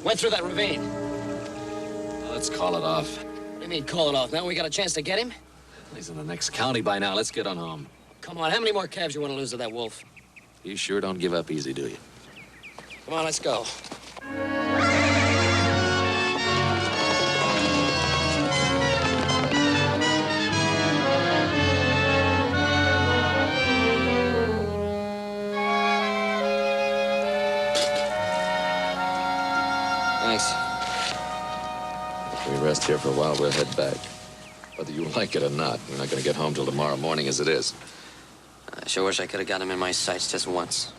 Went through that ravine. Well, let's call it off. What do you mean, call it off? Now we got a chance to get him? He's in the next county by now. Let's get on home. Come on, how many more calves you want to lose to that wolf? You sure don't give up easy, do you? Come on, let's go. Thanks. If we rest here for a while, we'll head back. Whether you like it or not, we're not going to get home till tomorrow morning as it is. I sure wish I could have got him in my sights just once.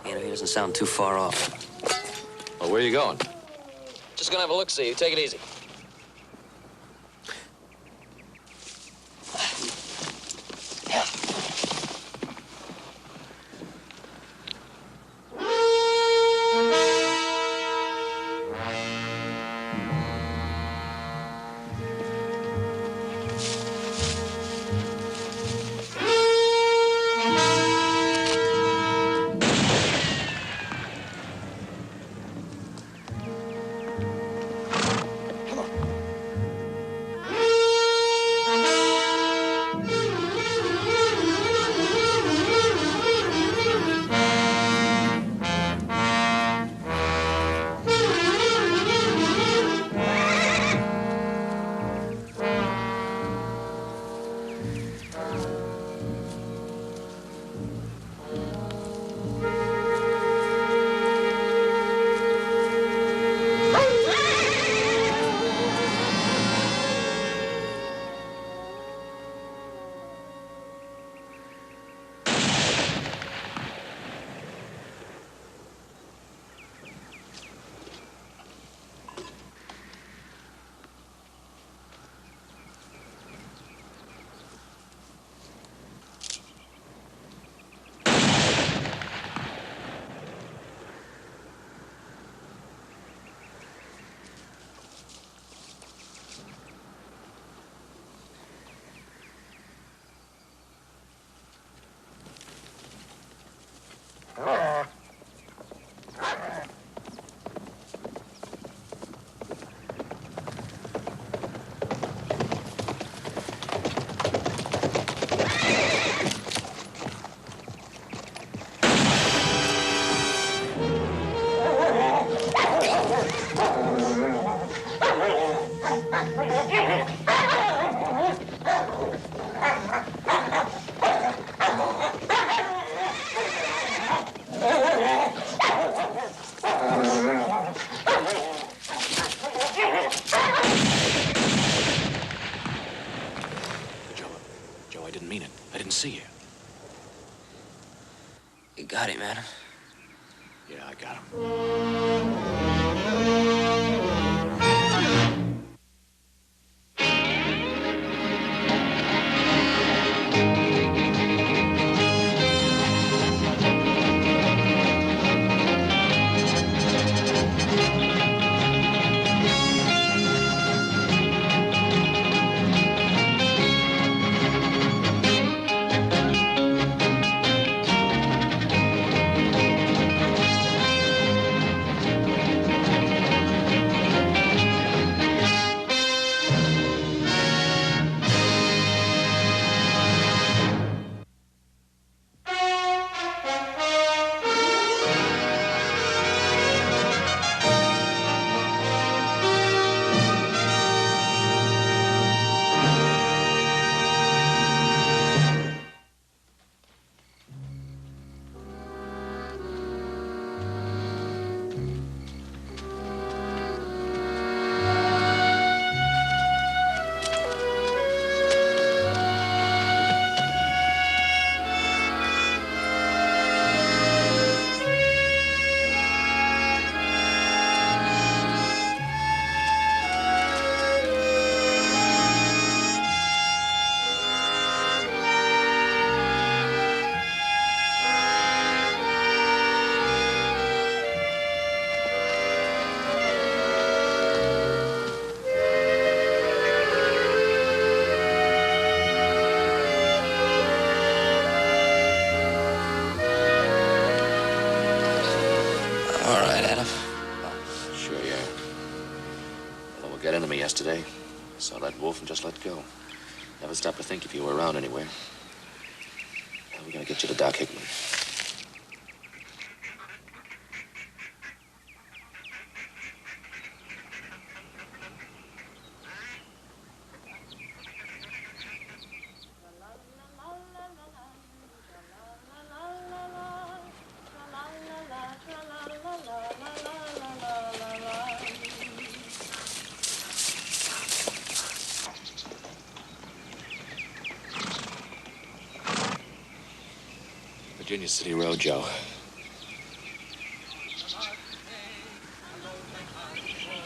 You know, he doesn't sound too far off. Well, where are you going? Just gonna have a look-see. You take it easy. Joe, I didn't mean it. I didn't see you. You got him, Adam. Yeah, I got him. yesterday. Saw that wolf and just let go. Never stopped to think if you were around anywhere. Now we're gonna get you to Doc Hickman. Virginia City Road, Joe.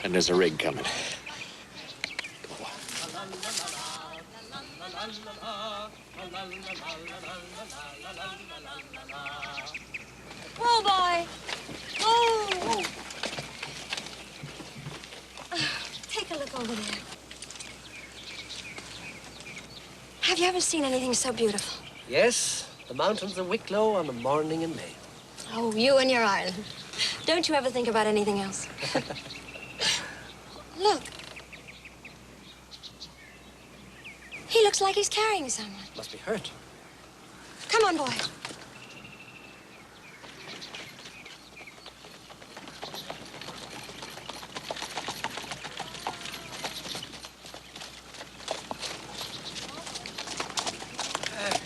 And there's a rig coming. Oh, boy. Oh. Take a look over there. Have you ever seen anything so beautiful? Yes, the mountains of Wicklow on a morning in May. Oh, you and your Ireland. Don't you ever think about anything else? Look. He looks like he's carrying someone. Must be hurt. Come on, boy.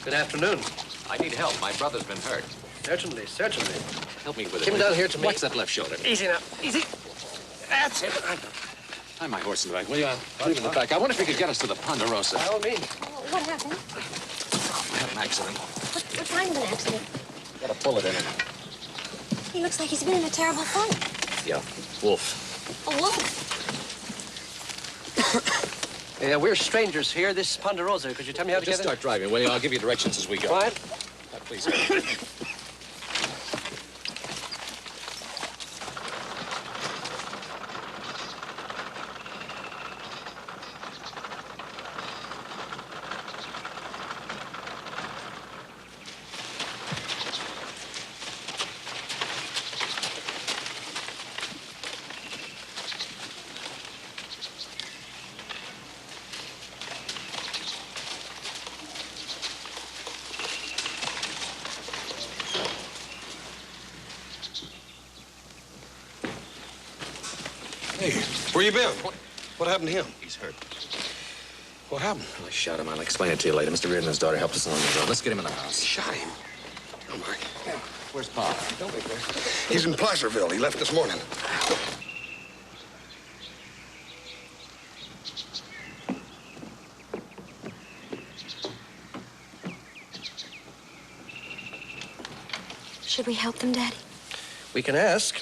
Good afternoon. I need help. My brother's been hurt. Certainly, certainly. Help me with it. Come down here to me. Watch that left shoulder. Easy now, easy. That's it. Tie my horse in the back, will you? Leave him in the back. I wonder if you could get us to the Ponderosa. By all means. What happened? I had an accident. What kind of an accident? Got a bullet in him. He looks like he's been in a terrible fight. Yeah, wolf. A wolf. We're strangers here. This is Ponderosa. Could you tell me how to Just get start driving, will you? I'll give you directions as we go. Quiet. Please. Hey, where you been? What happened to him? He's hurt. What happened? I shot him. I'll explain it to you later. Mr. Reardon and his daughter helped us along the road. Let's get him in the house. Shot him. Oh, my. Yeah. Where's Pa? Don't be there. He's in Placerville. He left this morning. Should we help them, Daddy? We can ask.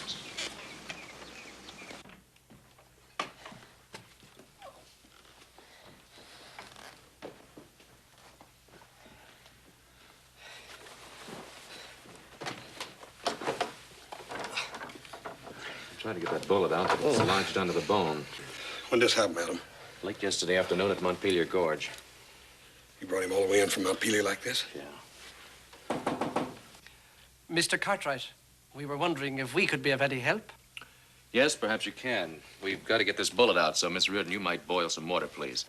Trying to get that bullet out, but it's lodged under the bone. When this happened, madam? Late yesterday afternoon at Montpelier Gorge. You brought him all the way in from Montpelier like this? Yeah. Mr. Cartwright, we were wondering if we could be of any help. Yes, perhaps you can. We've got to get this bullet out, so Miss Reardon, you might boil some water, please.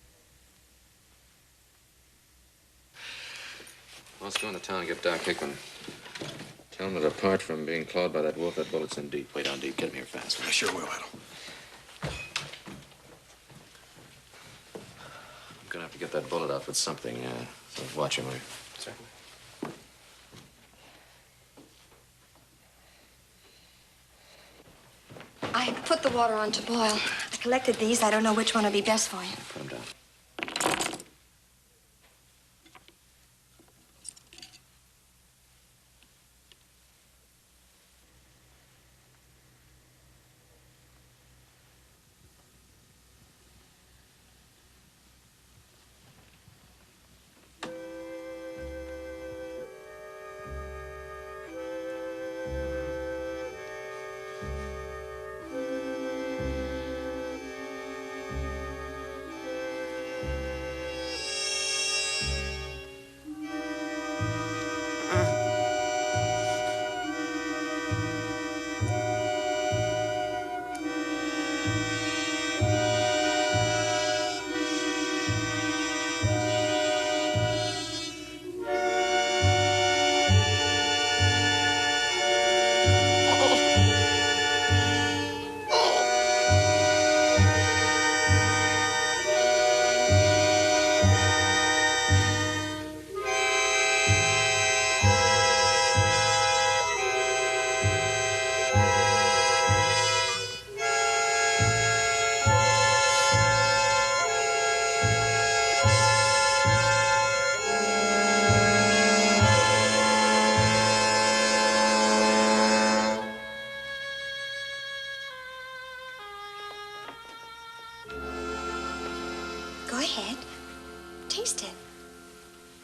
Let's go into town and get Doc Hickman. Tell him that apart from being clawed by that wolf, that bullet's in deep. Way down deep. Get him here fast. I sure will, Adam. I'm gonna have to get that bullet out with something, so watch him, will you? Certainly. I put the water on to boil. I collected these. I don't know which one would be best for you. Put him down.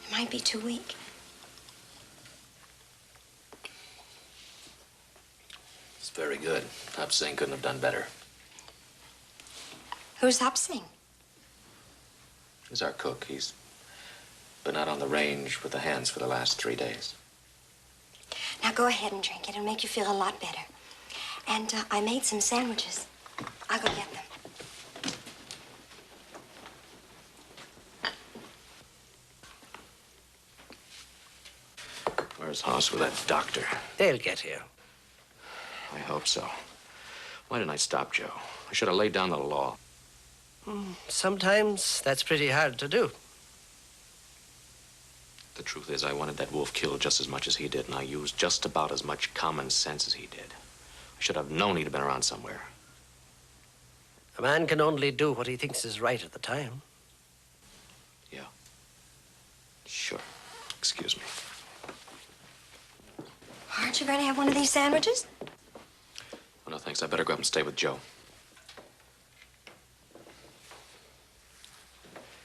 He might be too weak. It's very good. Hop Sing couldn't have done better. Who's Hop Sing? He's our cook. He's been out on the range with the hands for the last 3 days. Now go ahead and drink it. It'll make you feel a lot better. And I made some sandwiches. I'll go get them. Where's Hoss with that doctor? They'll get here. I hope so. Why didn't I stop Joe? I should have laid down the law. Sometimes that's pretty hard to do. The truth is, I wanted that wolf killed just as much as he did, and I used just about as much common sense as he did. I should have known he'd have been around somewhere. A man can only do what he thinks is right at the time. Yeah. Sure. Excuse me. Aren't you going to have one of these sandwiches? Oh, no, thanks. I better go up and stay with Joe.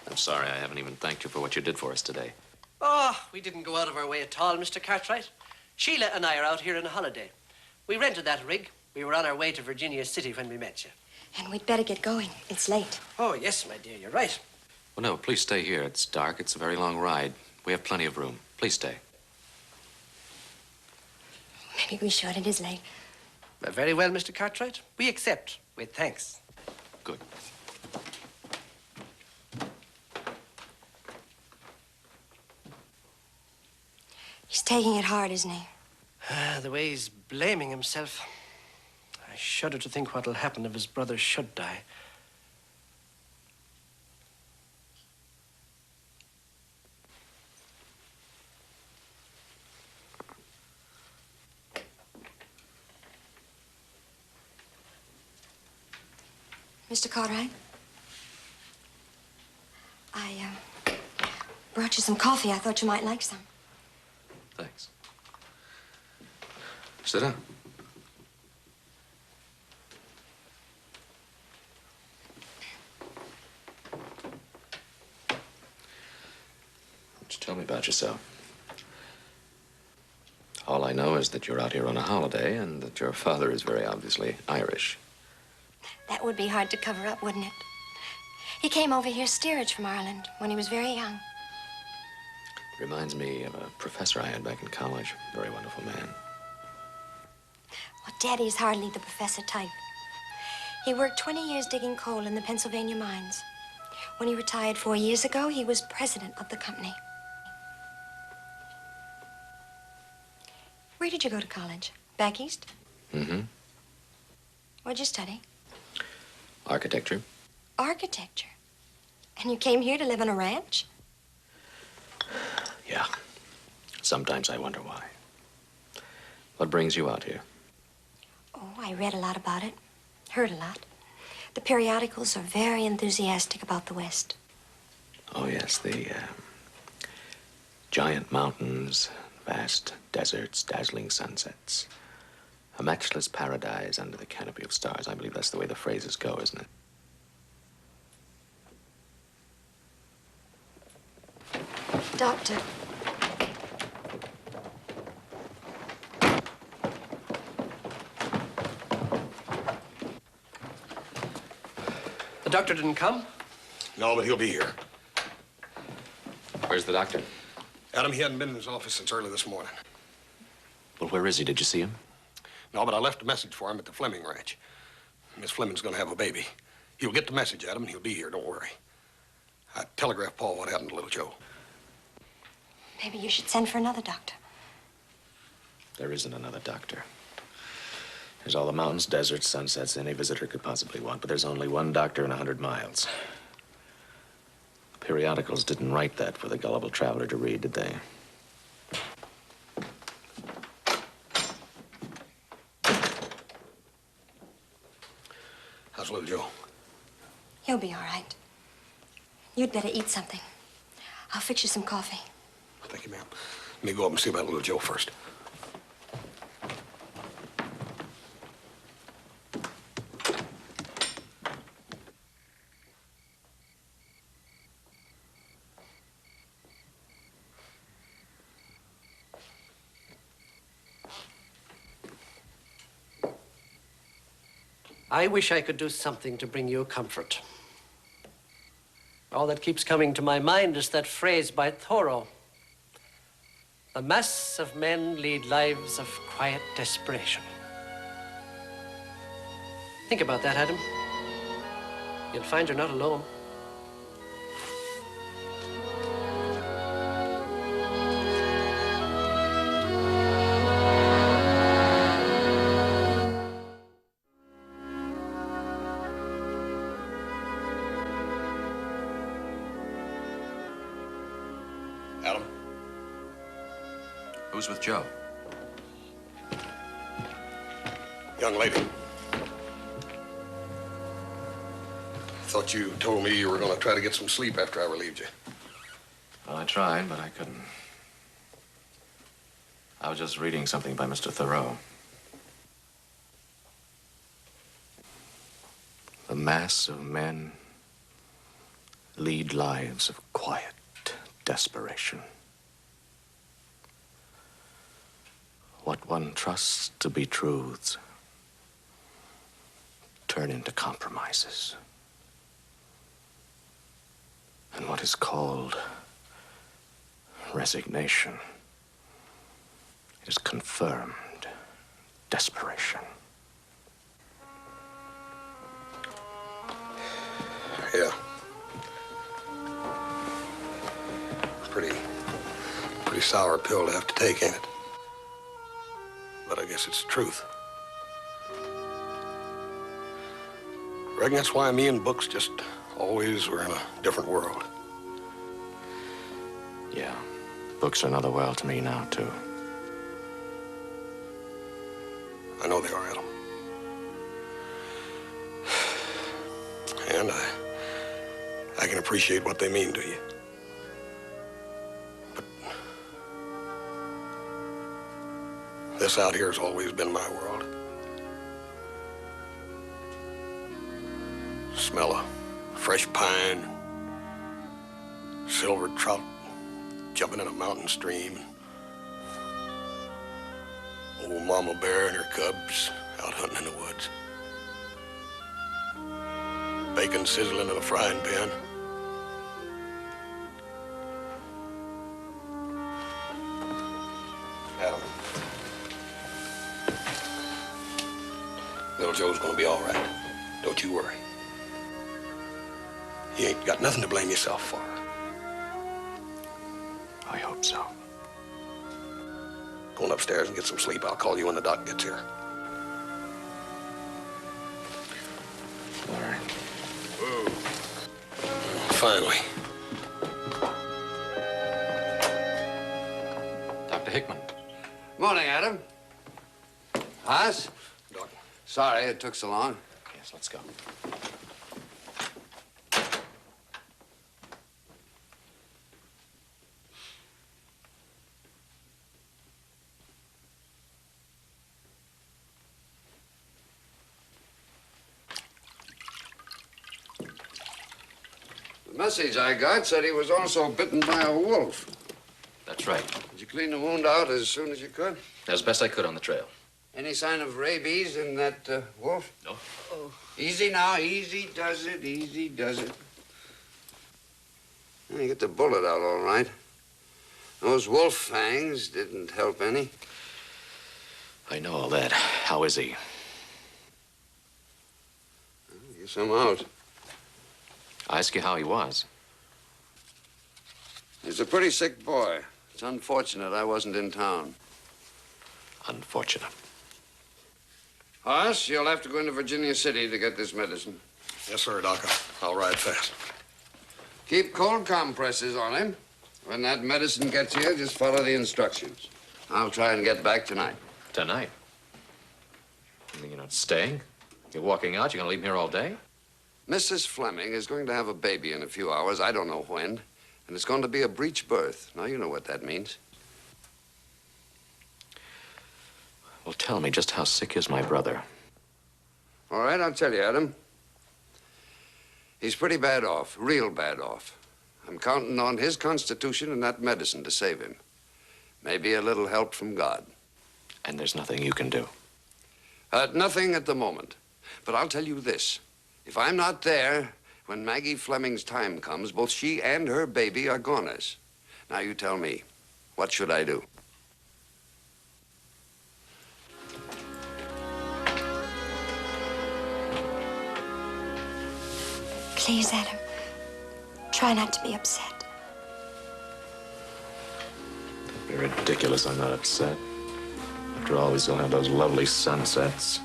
I'm sorry I haven't even thanked you for what you did for us today. Oh, we didn't go out of our way at all, Mr. Cartwright. Sheila and I are out here on a holiday. We rented that rig. We were on our way to Virginia City when we met you. And we'd better get going. It's late. Oh, yes, my dear, you're right. Well, no, please stay here. It's dark. It's a very long ride. We have plenty of room. Please stay. Maybe we should. It is late. Very well, Mr. Cartwright. We accept with thanks. Good. He's taking it hard, isn't he? The way he's blaming himself. I shudder to think what'll happen if his brother should die. Mr. Cartwright? I brought you some coffee. I thought you might like some. Thanks. Sit down. Just tell me about yourself. All I know is that you're out here on a holiday and that your father is very obviously Irish. That would be hard to cover up, wouldn't it? He came over here steerage from Ireland when he was very young. Reminds me of a professor I had back in college. Very wonderful man. Well, Daddy's hardly the professor type. He worked 20 years digging coal in the Pennsylvania mines. When he retired 4 years ago, he was president of the company. Where did you go to college? Back east? Mm-hmm. What'd you study? Architecture. Architecture. And you came here to live on a ranch? Yeah. Sometimes I wonder why. What brings you out here? Oh, I read a lot about it. Heard a lot. The periodicals are very enthusiastic about the West. Oh, yes, the giant mountains, vast deserts, dazzling sunsets. A matchless paradise under the canopy of stars. I believe that's the way the phrases go, isn't it? Doctor. The doctor didn't come? No, but he'll be here. Where's the doctor? Adam, he hadn't been in his office since early this morning. Well, where is he? Did you see him? No, but I left a message for him at the Fleming Ranch. Miss Fleming's gonna have a baby. He'll get the message, Adam, and he'll be here, don't worry. I telegraphed Paul what happened to little Joe. Maybe you should send for another doctor. There isn't another doctor. There's all the mountains, deserts, sunsets any visitor could possibly want, but there's only one doctor in 100 miles. The periodicals didn't write that for the gullible traveler to read, did they? How's little Joe? He'll be all right. You'd better eat something. I'll fix you some coffee. Thank you, ma'am. Let me go up and see about little Joe first. I wish I could do something to bring you comfort. All that keeps coming to my mind is that phrase by Thoreau. The mass of men lead lives of quiet desperation. Think about that, Adam. You'll find you're not alone. Adam? Who's with Joe? Young lady. Thought you told me you were going to try to get some sleep after I relieved you. Well, I tried, but I couldn't. I was just reading something by Mr. Thoreau. The mass of men lead lives of quiet desperation. What one trusts to be truths turn into compromises. And what is called resignation is confirmed desperation. Yeah. Pretty sour pill to have to take, ain't it? But I guess it's the truth. Reckon that's why me and books just always were in a different world. Yeah, books are another world to me now, too. I know they are, Adam. And I can appreciate what they mean to you. But this out here has always been my world. Smell of fresh pine, silver trout jumping in a mountain stream, old mama bear and her cubs out hunting in the woods, bacon sizzling in a frying pan. Adam, little Joe's gonna be all right. Don't you worry. You ain't got nothing to blame yourself for. I hope so. Going upstairs and get some sleep. I'll call you when the doc gets here. All right. Whoa. Finally. Dr. Hickman. Morning, Adam. Haas? Doc. Sorry it took so long. Yes, let's go. The message I got said he was also bitten by a wolf. That's right. Did you clean the wound out as soon as you could? As best I could on the trail. Any sign of rabies in that wolf? No. Oh. Easy now, easy does it, easy does it. You get the bullet out all right. Those wolf fangs didn't help any. I know all that. How is he? I guess I'm out. I ask you how he was. He's a pretty sick boy. It's unfortunate I wasn't in town. Unfortunate. Hoss, you'll have to go into Virginia City to get this medicine. Yes, sir, Doc. I'll ride fast. Keep cold compresses on him. When that medicine gets here, just follow the instructions. I'll try and get back tonight. Tonight? You mean you're not staying? You're walking out? You're gonna leave me here all day? Mrs. Fleming is going to have a baby in a few hours. I don't know when. And it's going to be a breech birth. Now, you know what that means. Well, tell me, just how sick is my brother? All right, I'll tell you, Adam. He's pretty bad off, real bad off. I'm counting on his constitution and that medicine to save him. Maybe a little help from God. And there's nothing you can do? Nothing at the moment. But I'll tell you this. If I'm not there, when Maggie Fleming's time comes, both she and her baby are goners. Now you tell me, what should I do? Please, Adam, try not to be upset. Don't be ridiculous. I'm not upset. After all, we still have those lovely sunsets.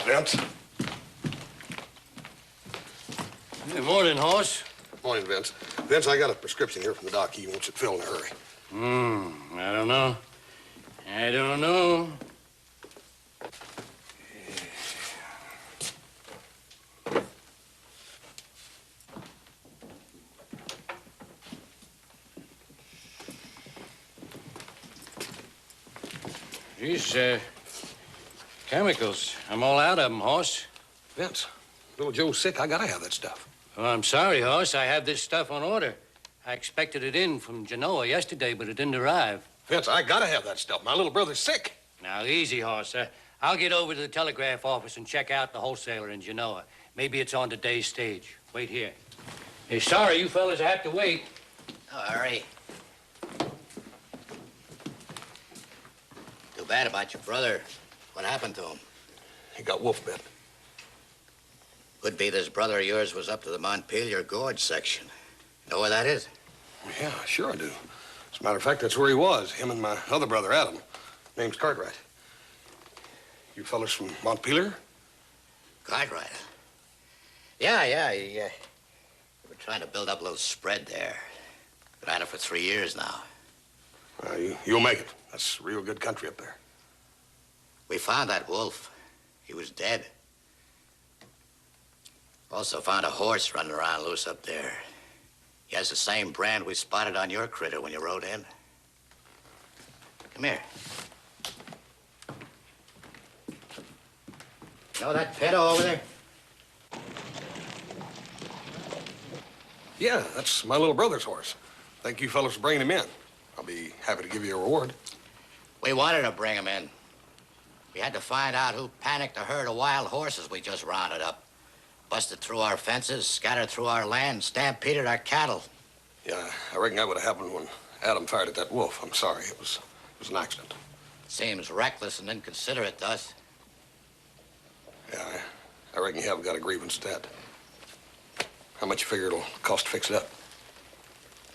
Vince? Good morning, horse. Morning, Vince. Vince, I got a prescription here from the doc. He wants it filled in a hurry. I don't know. I don't know. These, chemicals. I'm all out of them, horse. Vince, little Joe's sick. I gotta have that stuff. Oh, I'm sorry, horse. I have this stuff on order. I expected it in from Genoa yesterday, but it didn't arrive. Vince, I gotta have that stuff. My little brother's sick. Now, easy, horse. I'll get over to the telegraph office and check out the wholesaler in Genoa. Maybe it's on today's stage. Wait here. Hey, sorry, you fellas have to wait. Oh, hurry. Too bad about your brother. What happened to him? He got wolf bit. Could be this brother of yours was up to the Montpelier Gorge section. Know where that is? Yeah, sure I do. As a matter of fact, that's where he was. Him and my other brother, Adam. Name's Cartwright. You fellas from Montpelier? Cartwright. Yeah. We were trying to build up a little spread there. Been at it for 3 years now. You'll make it. That's real good country up there. We found that wolf. He was dead. Also found a horse running around loose up there. He has the same brand we spotted on your critter when you rode in. Come here. Know that pedo over there? Yeah, that's my little brother's horse. Thank you fellas for bringing him in. I'll be happy to give you a reward. We wanted to bring him in. We had to find out who panicked a herd of wild horses we just rounded up. Busted through our fences, scattered through our land, stampeded our cattle. Yeah, I reckon that would have happened when Adam fired at that wolf. I'm sorry. It was an accident. Seems reckless and inconsiderate to us. Yeah, I reckon you haven't got a grievance to that. How much you figure it'll cost to fix it up?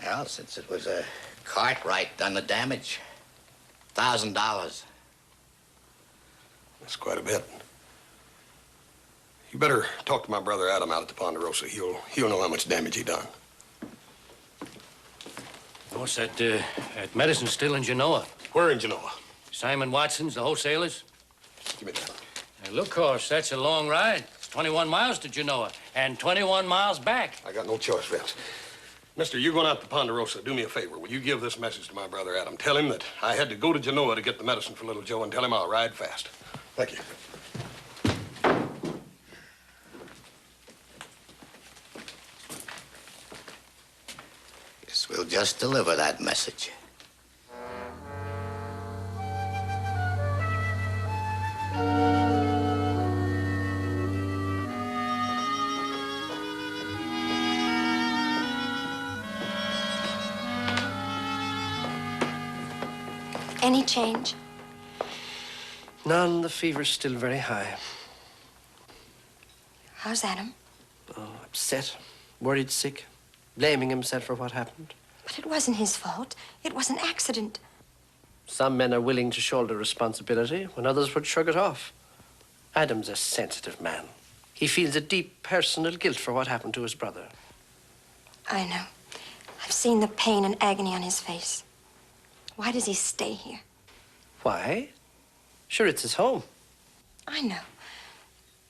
Well, since it was a Cartwright done the damage, $1,000. That's quite a bit. You better talk to my brother Adam out at the Ponderosa. He'll know how much damage he done. Horse, that medicine's still in Genoa. Where in Genoa? Simon Watson's, the wholesalers. Give me that. Hey, look, horse, that's a long ride. It's 21 miles to Genoa and 21 miles back. I got no choice, Vince. Mister, you're going out to Ponderosa. Do me a favor. Will you give this message to my brother Adam? Tell him that I had to go to Genoa to get the medicine for little Joe, and tell him I'll ride fast. Thank you. Guess we'll just deliver that message. Any change? None. The fever's still very high. How's Adam? Oh, upset, worried, sick, blaming himself for what happened. But it wasn't his fault. It was an accident. Some men are willing to shoulder responsibility when others would shrug it off. Adam's a sensitive man. He feels a deep personal guilt for what happened to his brother. I know. I've seen the pain and agony on his face. Why does he stay here? Why? Sure, it's his home. I know.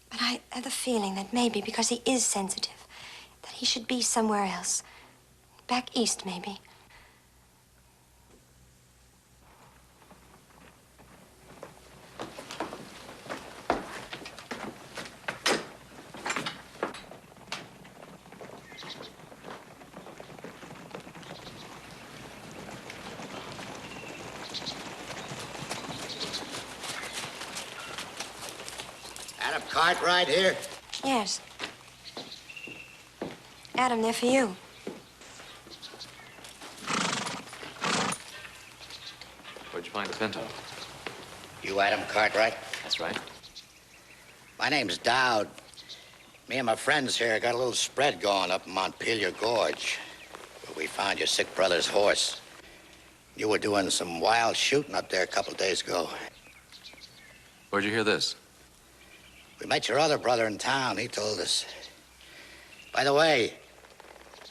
But I have the feeling that maybe because he is sensitive, that he should be somewhere else. Back east, maybe. Adam Cartwright here? Yes. Adam, they're for you. Where'd you find the pinto? You Adam Cartwright? That's right. My name's Dowd. Me and my friends here got a little spread going up in Montpelier Gorge, where we found your sick brother's horse. You were doing some wild shooting up there a couple of days ago. Where'd you hear this? We met your other brother in town, he told us. By the way,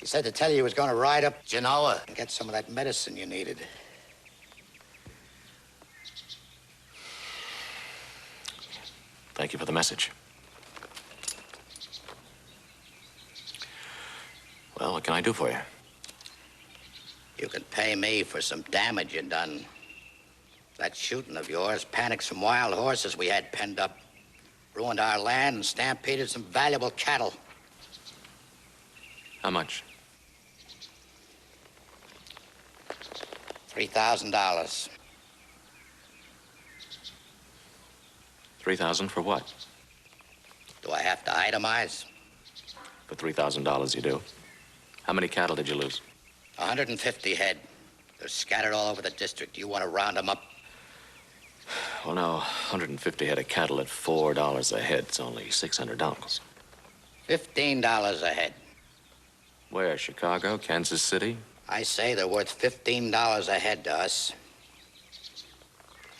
he said to tell you he was going to ride up Genoa and get some of that medicine you needed. Thank you for the message. Well, what can I do for you? You can pay me for some damage you done. That shooting of yours panicked some wild horses we had penned up, ruined our land, and stampeded some valuable cattle. How much? $3,000. 3,000 for what? Do I have to itemize? For $3,000 you do. How many cattle did you lose? 150 head. They're scattered all over the district. You want to round them up? Well, no, 150 head of cattle at $4 a head's only $600. $15 a head. Where? Chicago? Kansas City? I say they're worth $15 a head to us.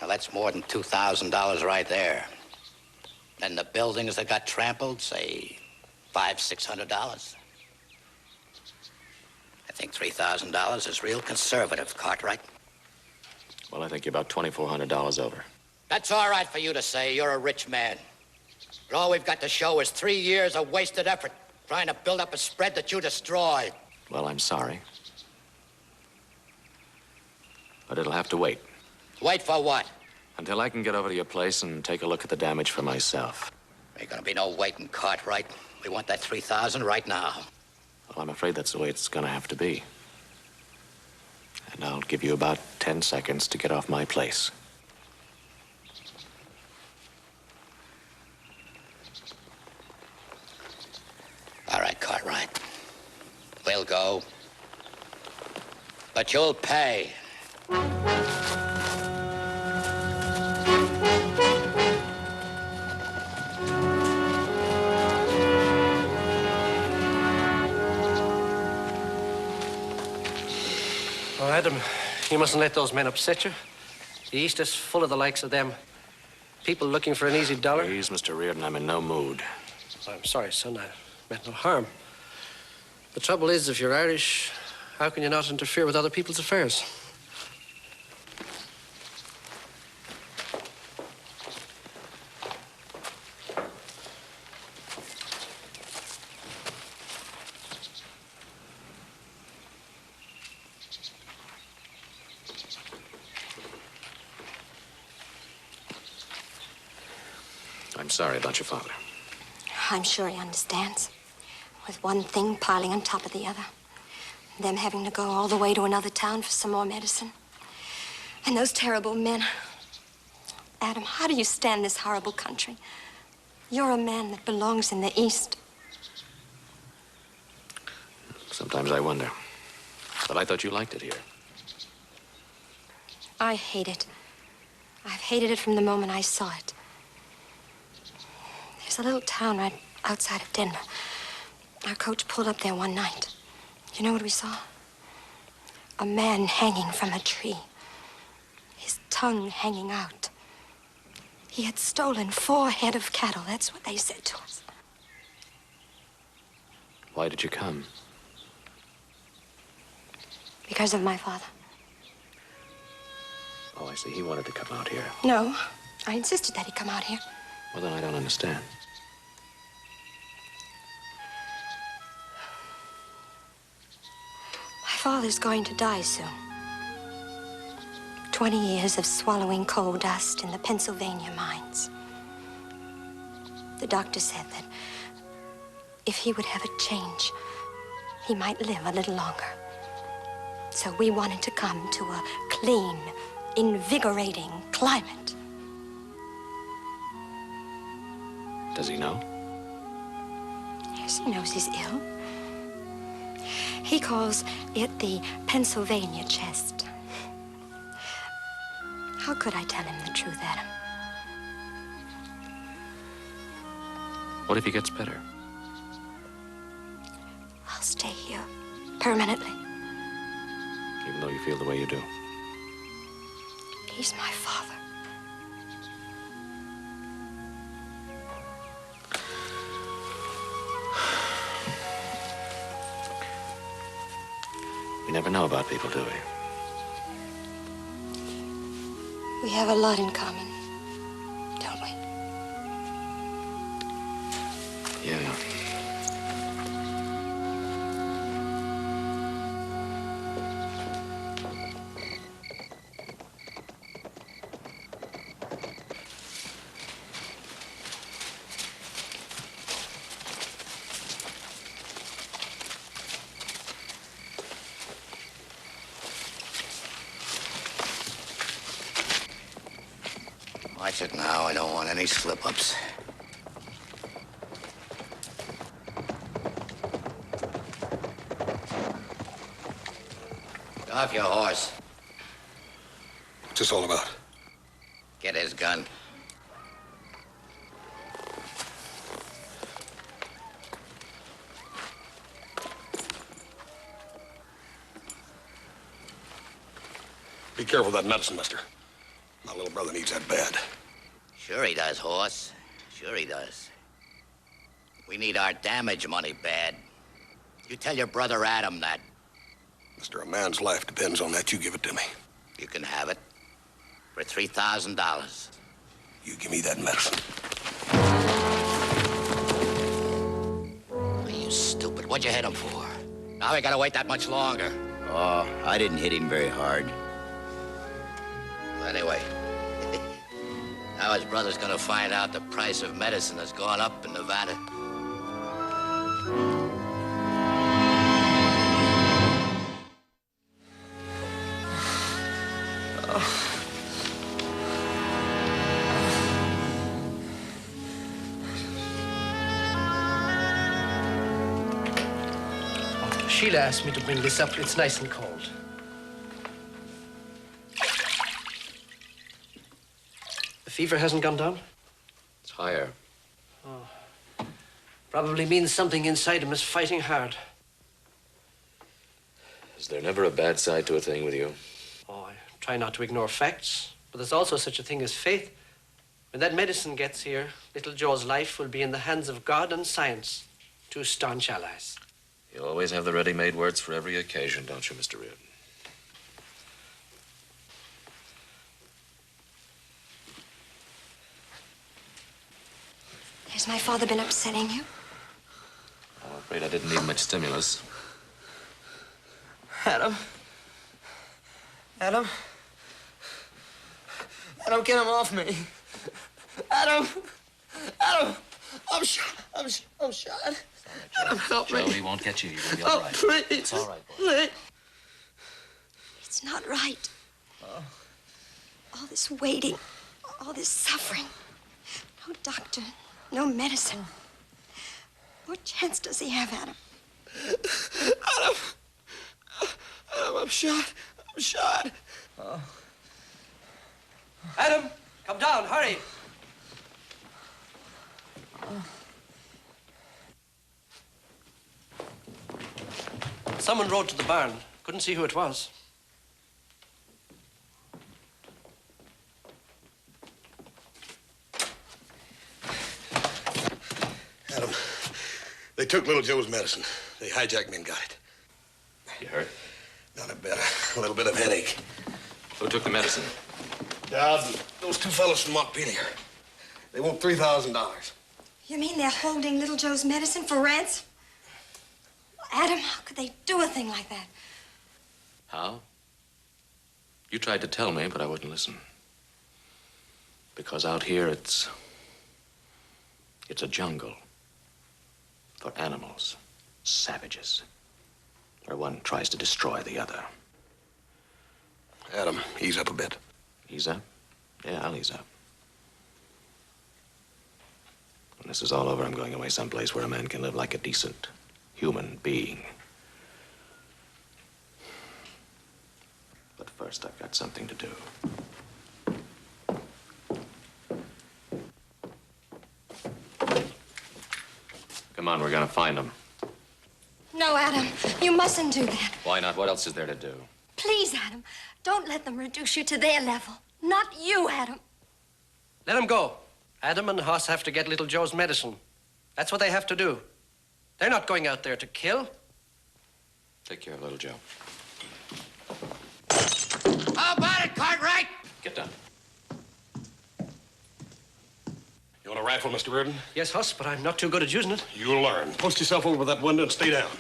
Now, that's more than $2,000 right there. And the buildings that got trampled, say, $500-600. I think $3,000 is real conservative, Cartwright. Well, I think you're about $2,400 over. That's all right for you to say. You're a rich man. But all we've got to show is 3 years of wasted effort trying to build up a spread that you destroyed. Well, I'm sorry. But it'll have to wait. Wait for what? Until I can get over to your place and take a look at the damage for myself. Ain't gonna be no waiting, Cartwright. We want that 3,000 right now. Well, I'm afraid that's the way it's gonna have to be. And I'll give you about 10 seconds to get off my place. All right, Cartwright. We'll go. But you'll pay. Oh, Adam, you mustn't let those men upset you. The East is full of the likes of them. People looking for an easy dollar. Please, Mr. Reardon, I'm in no mood. I'm sorry, son. I meant no harm. The trouble is, if you're Irish, how can you not interfere with other people's affairs? I'm sorry about your father. I'm sure he understands. With one thing piling on top of the other. Them having to go all the way to another town for some more medicine. And those terrible men. Adam, how do you stand this horrible country? You're a man that belongs in the East. Sometimes I wonder. But I thought you liked it here. I hate it. I've hated it from the moment I saw it. There's a little town right outside of Denver. Our coach pulled up there one night. You know what we saw? A man hanging from a tree. His tongue hanging out. He had stolen 4 head of cattle. That's what they said to us. Why did you come? Because of my father. Oh, I see. He wanted to come out here. No, I insisted that he come out here. Well, then I don't understand. My father's going to die soon. 20 years of swallowing coal dust in the Pennsylvania mines. The doctor said that if he would have a change, he might live a little longer. So we wanted to come to a clean, invigorating climate. Does he know? Yes, he knows he's ill. He calls it the Pennsylvania chest. How could I tell him the truth, Adam? What if he gets better? I'll stay here permanently. Even though you feel the way you do. He's my father. We never know about people, do we? We have a lot in common, don't we? Yeah. Watch it now. I don't want any slip-ups. Get off your horse. What's this all about? Get his gun. Be careful of that medicine, mister. My little brother needs that bad. Sure he does, horse. Sure he does. We need our damage money bad. You tell your brother Adam that. Mister, a man's life depends on that. You give it to me. You can have it. For $3,000. You give me that medicine. Are you stupid? What'd you hit him for? Now we gotta wait that much longer. Oh, I didn't hit him very hard. Well, anyway, now his brother's gonna find out the price of medicine has gone up in Nevada. Sheila asked me to bring this up. It's nice and cold. The fever hasn't gone down? It's higher. Oh. Probably means something inside him is fighting hard. Is there never a bad side to a thing with you? Oh, I try not to ignore facts, but there's also such a thing as faith. When that medicine gets here, little Joe's life will be in the hands of God and science, two staunch allies. You always have the ready-made words for every occasion, don't you, Mr. Reardon? Has my father been upsetting you? I'm afraid I didn't need much stimulus. Adam. Adam. Adam, get him off me. Adam. Adam. I'm shot. I'm shot. Adam, help me. Joe, he won't get you. You're gonna be all right. Please. It's all right, boy. Please. It's not right. All this waiting, all this suffering. No doctor, no medicine. What chance does he have, Adam? Adam. Adam, I'm shot. I'm shot. Adam, come down, hurry. Someone rode to the barn. Couldn't see who it was. Adam, they took little Joe's medicine. The hijack men got it. You hurt? Not a bit. A little bit of headache. Who took the medicine? Those two fellows from Montpelier. They want $3,000. You mean they're holding little Joe's medicine for ransom? Adam, how could they do a thing like that? How? You tried to tell me, but I wouldn't listen. Because out here, it's a jungle for animals, savages, where one tries to destroy the other. Adam, ease up a bit. Ease up? Yeah, I'll ease up. When this is all over, I'm going away someplace where a man can live like a decent human being. But first, I've got something to do. Come on, we're gonna find him. No, Adam, you mustn't do that. Why not? What else is there to do? Please, Adam, don't let them reduce you to their level. Not you, Adam. Let him go. Adam and Hoss have to get little Joe's medicine. That's what they have to do. They're not going out there to kill. Take care of little Joe. How about it, Cartwright? Get down. You want a rifle, Mr. Reardon? Yes, Hoss, but I'm not too good at using it. You'll learn. Post yourself over that window and stay down.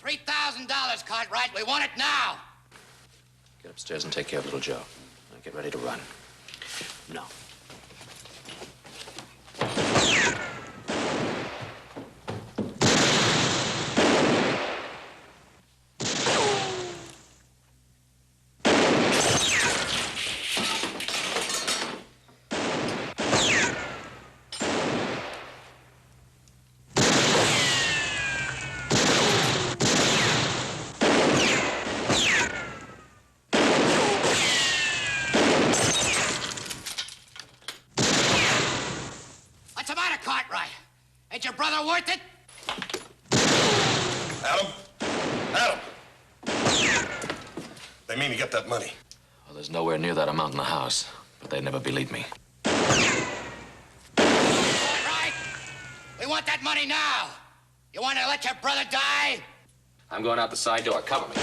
$3,000, Cartwright. We want it now. Get upstairs and take care of little Joe. Now get ready to run. No. What's the matter, Cartwright? Ain't your brother worth it? Adam? Adam! They mean to get that money. Well, there's nowhere near that amount in the house, but they'd never believe me. Cartwright! We want that money now. You want to let your brother die? I'm going out the side door. Cover me.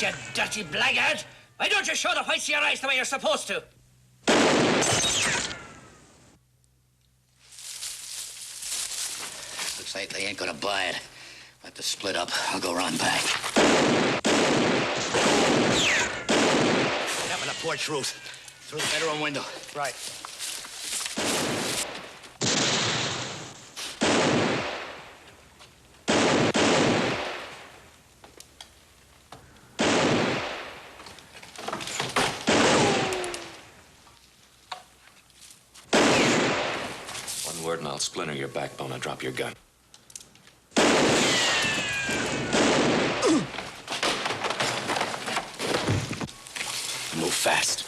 You dirty blackguard! Why don't you show the whites of your eyes the way you're supposed to? Looks like they ain't gonna buy it. We'll have to split up. I'll go round back. Get up on the porch roof. Through the bedroom window. Right. One word and I'll splinter your backbone and drop your gun. Move fast.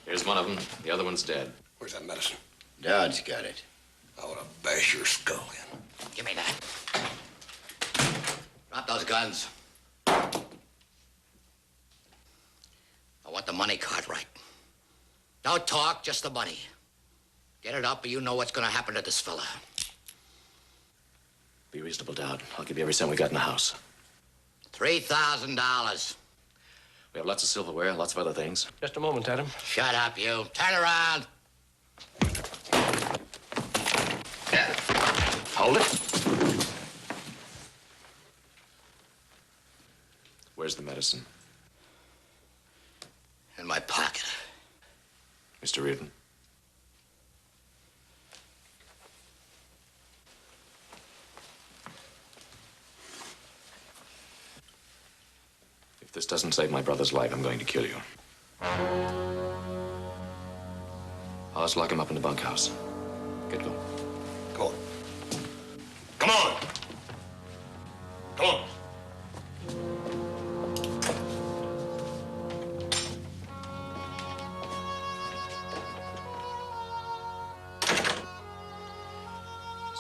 Here's one of them. The other one's dead. Where's that medicine? Dod's got it. I want to bash your skull in. Give me that. Drop those guns. I want the money, Cartwright. No talk, just the money. Get it up or you know what's gonna happen to this fella. Be reasonable, Dowd. I'll give you every cent we got in the house. $3,000. We have lots of silverware, lots of other things. Just a moment, Adam. Shut up, you. Turn around. Hold it. Where's the medicine? In my pocket. Mr. Reardon. If this doesn't save my brother's life, I'm going to kill you. I'll just lock him up in the bunkhouse. Get going. Come on. Come on! Come on!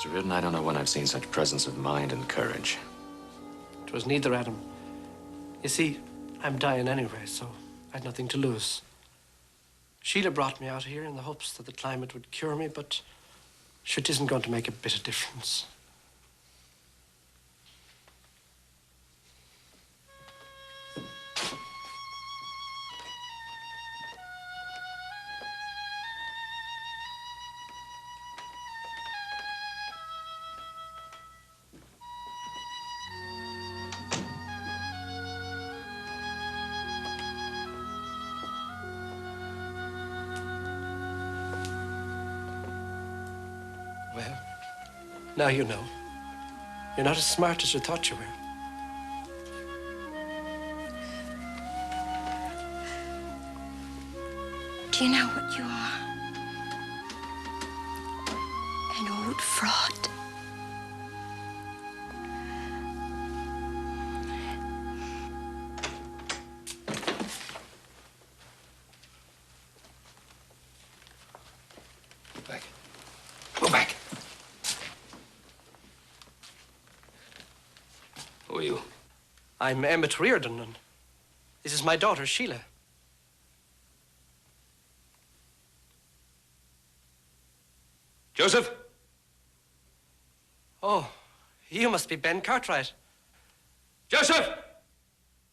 Mr. Reardon, I don't know when I've seen such presence of mind and courage. It was neither, Adam. You see, I'm dying anyway, so I'd nothing to lose. Sheila brought me out here in the hopes that the climate would cure me, but sure, it isn't going to make a bit of difference. Well, now you know. You're not as smart as you thought you were. Do you know what you are? An old fraud. Go back. Go back. Who are you? I'm Emmett Reardon, and this is my daughter, Sheila. Joseph? Oh, you must be Ben Cartwright. Joseph!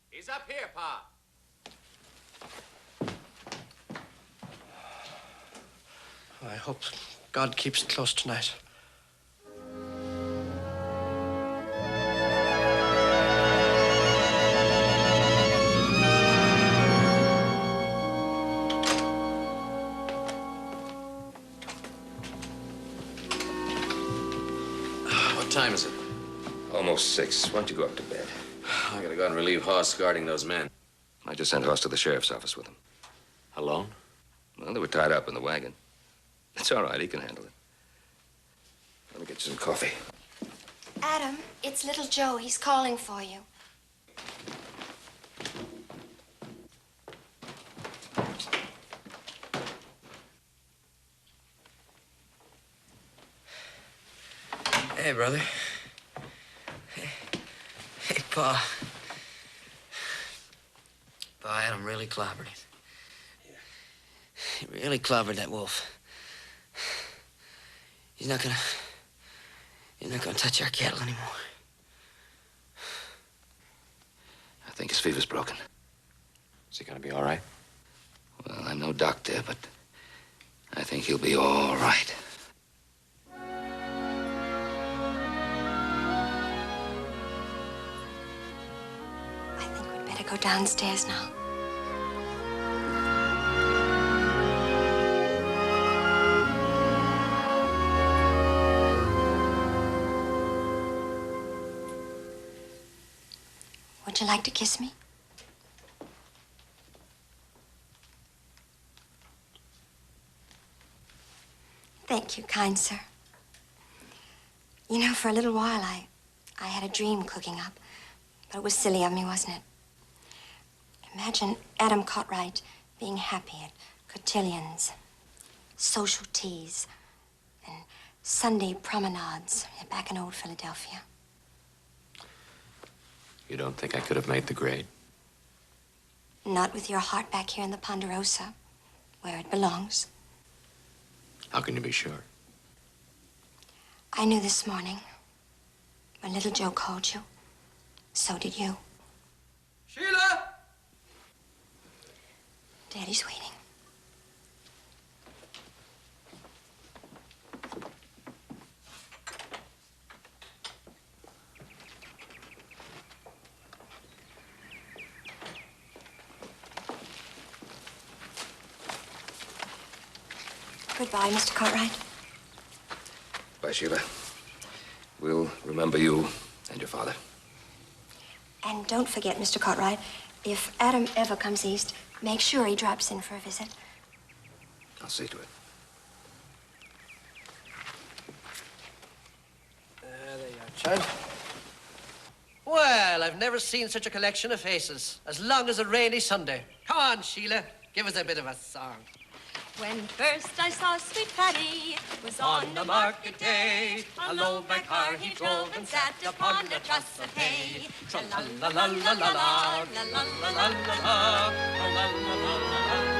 He's up here, Pa. I hope God keeps it close tonight. What time is it? Almost 6. Why don't you go up to bed? I gotta go and relieve Hoss guarding those men. I just sent Hoss to the sheriff's office with him. Alone? Well, they were tied up in the wagon. It's all right. He can handle it. Let me get you some coffee. Adam, it's little Joe. He's calling for you. Hey, brother. Hey, Pa. Pa, Adam really clobbered it. He really clobbered that wolf. He's not gonna touch our cattle anymore. I think his fever's broken. Is he gonna be all right? Well, I'm no doctor, but I think he'll be all right. I think we'd better go downstairs now. Would you like to kiss me? Thank you, kind sir. You know, for a little while, I had a dream cooking up. But it was silly of me, wasn't it? Imagine Adam Cartwright being happy at cotillions, social teas, and Sunday promenades back in old Philadelphia. You don't think I could have made the grade? Not with your heart back here in the Ponderosa, where it belongs. How can you be sure? I knew this morning when little Joe called you. So did you. Sheila! Daddy's waiting. Goodbye, Mr. Cartwright. Bye, Sheila. We'll remember you and your father. And don't forget, Mr. Cartwright, if Adam ever comes east, make sure he drops in for a visit. I'll see to it. There you are, child. Well, I've never seen such a collection of faces. As long as a rainy Sunday. Come on, Sheila. Give us a bit of a song. When first I saw sweet Patty was on the market day, a low back car he drove and sat upon a truss of hay. Tra la la la la la la la la la la la la la la la la la.